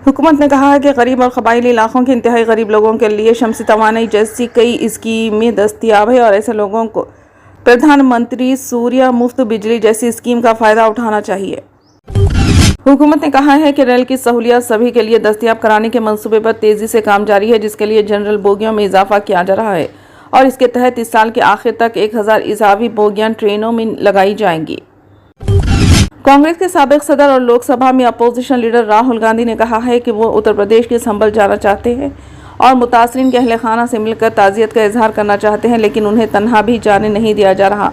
हुकूमत ने कहा है कि गरीब और कबायली इलाकों के इंतहाई गरीब लोगों के लिए शमसी तवानाई जैसी कई स्कीमें दस्तयाब है और ऐसे लोगों को प्रधानमंत्री सूर्य मुफ्त बिजली जैसी स्कीम का फ़ायदा उठाना चाहिए। हुकूमत ने कहा है कि रेल की सहूलियत सभी के लिए दस्तयाब कराने के मंसूबे पर तेज़ी से काम जारी है, जिसके लिए जनरल बोगियों में इजाफा किया जा रहा है और इसके तहत इस साल के आखिर तक 1000 इजाफी बोगियां ट्रेनों में लगाई जाएंगी। कांग्रेस के साबिक सदर और लोकसभा में अपोजिशन लीडर राहुल गांधी ने कहा है कि वो उत्तर प्रदेश के संभल जाना चाहते हैं और मुतासरीन के अहले खाना से मिलकर ताज़ियत का इजहार करना चाहते हैं, लेकिन उन्हें तन्हा भी जाने नहीं दिया जा रहा।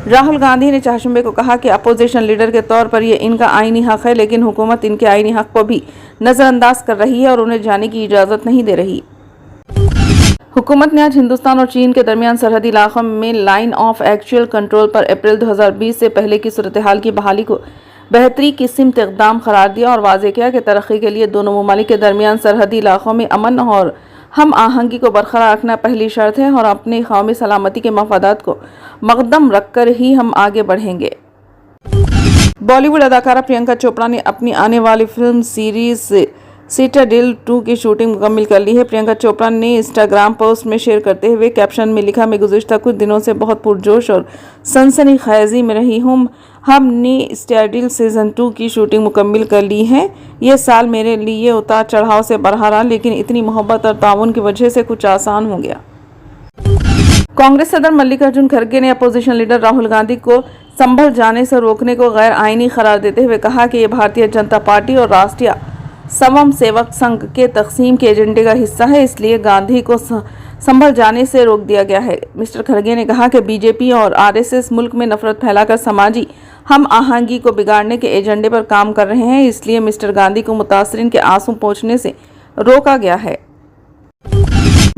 राहुल गांधी ने चारशंबे को कहा कि अपोजिशन लीडर के तौर पर ये इनका आईनी हक है, लेकिन हुकूमत इनके आईनी हक को भी नज़रअंदाज कर रही है और उन्हें जाने की इजाज़त नहीं दे रही। हुकूमत ने आज हिंदुस्तान और चीन के दरमियान सरहदी इलाकों में लाइन ऑफ एक्चुअल कंट्रोल पर अप्रैल 2020 से पहले की सूरत हाल की बहाली को बेहतरी किस्म के इक़दाम करार दिया और वाज़ेह किया कि तरक्की के लिए दोनों ममालिक के दरमियान सरहदी इलाकों में अमन और हम आहंगी को बरकरार रखना पहली शर्त है और अपनी कौमी सलामती के मफादात को मकदम रखकर ही हम आगे बढ़ेंगे। बॉलीवुड अदाकारा प्रियंका चोपड़ा ने अपनी आने वाली फिल्म सीरीज सिटाडेल 2 की शूटिंग मुकम्मल कर ली है। प्रियंका चोपड़ा ने इंस्टाग्राम पोस्ट में शेयर करते हुए कैप्शन में लिखा, मैं गुज़िश्ता कुछ दिनों से बहुत पुरजोश और सनसनीखेज़ी में रही हूँ। हमने सिटाडेल सीज़न 2 की शूटिंग मुकम्मल कर ली है। ये साल मेरे लिए उतार चढ़ाव से भरा रहा, लेकिन इतनी मोहब्बत और ताउन की वजह से कुछ आसान हो गया। कांग्रेस सदर मल्लिकार्जुन खड़गे ने अपोजिशन लीडर राहुल गांधी को संभल जाने से रोकने को गैर आईनी करार देते हुए कहा कि ये भारतीय जनता पार्टी और राष्ट्रीय स्वयं सेवक संघ के तकसीम के एजेंडे का हिस्सा है, इसलिए गांधी को संभल जाने से रोक दिया गया है। मिस्टर खड़गे ने कहा कि बीजेपी और आरएसएस मुल्क में नफरत फैलाकर समाजी हम आहंगी को बिगाड़ने के एजेंडे पर काम कर रहे हैं, इसलिए मिस्टर गांधी को मुतासरीन के आंसू पोंछने से रोका गया है।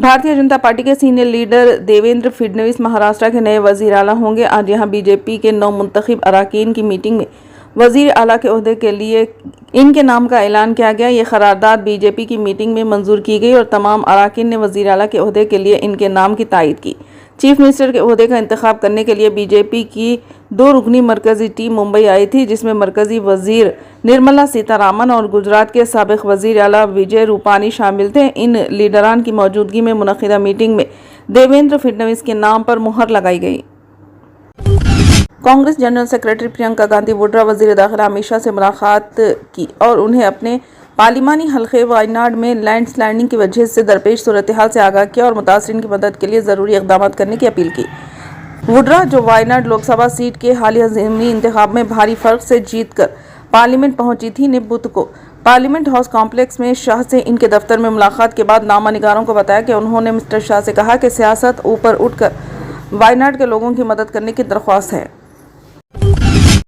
भारतीय जनता पार्टी के सीनियर लीडर देवेंद्र फडणवीस महाराष्ट्र के नए वजीर आला होंगे। आज यहां बीजेपी के 9 मुंतखब अरकान की मीटिंग में वजीर आला के ओहदे के लिए इनके नाम का ऐलान किया गया। ये करारदाद बीजेपी की मीटिंग में मंजूर की गई और तमाम अरकान ने वजीर आला के ओहदे के लिए इनके नाम की तायद की। चीफ मिनिस्टर के ओहदे का इंतखाब करने के लिए बीजेपी की 2 रुकनी मरकजी टीम मुंबई आई थी, जिसमें मरकजी वजीर निर्मला सीतारामन और गुजरात के साबिक वजीर आला विजय रूपानी शामिल थे। इन लीडरान की मौजूदगी में मुनक़िदा मीटिंग में देवेंद्र फडणवीस के नाम पर मुहर लगाई गई। कांग्रेस जनरल सेक्रेटरी प्रियंका गांधी वड्रा वजीर दाखिला अमित शाह से मुलाकात की और उन्हें अपने पार्लिमानी हल्के वायनाड में लैंडस्लाइडिंग की वजह से दरपेश सूरत हाल से आगाह किया और मुतासरीन की मदद के लिए ज़रूरी इक़दाम करने की अपील की। वड्रा, जो वायनाड लोकसभा सीट के हालिया ज़मीनी इंतखाब में भारी फर्क से जीतकर पार्लियामेंट पहुंची थी, ने बुध को पार्लियामेंट हाउस कॉम्प्लेक्स में शाह से इनके दफ्तर में मुलाकात के बाद नामा निगारों को बताया कि उन्होंने मिस्टर शाह से कहा कि सियासत ऊपर उठकर वायनाड के लोगों की मदद करने की दरख्वास्त है।